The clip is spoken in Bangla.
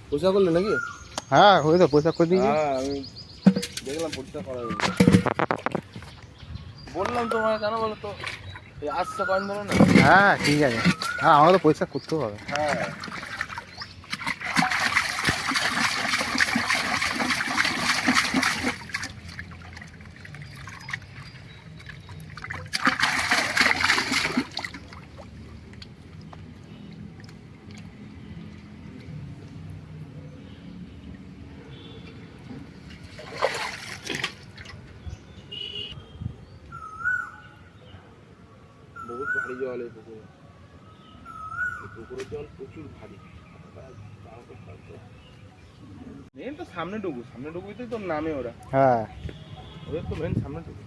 পয়সা করলে নাকি? হ্যাঁ ওই তো পয়সা করে দিয়েছি। হ্যাঁ আমি দেখলাম পরিষ্কার করা হয়েছে। বললাম তোমার কেন বলো তো, এই আসছে কয়েন ধরে না। হ্যাঁ ঠিক আছে, হ্যাঁ আমাকে তো পয়সা করতেও হবে। হ্যাঁ বহুত ভারী জল এই পুকুরে। এই পুকুরের জল প্রচুর ভারী। মেন তো সামনে ডুবু, সামনে ডুবুতে তো নামে ওরা। হ্যাঁ ওদের তো মেন সামনে ডুবু।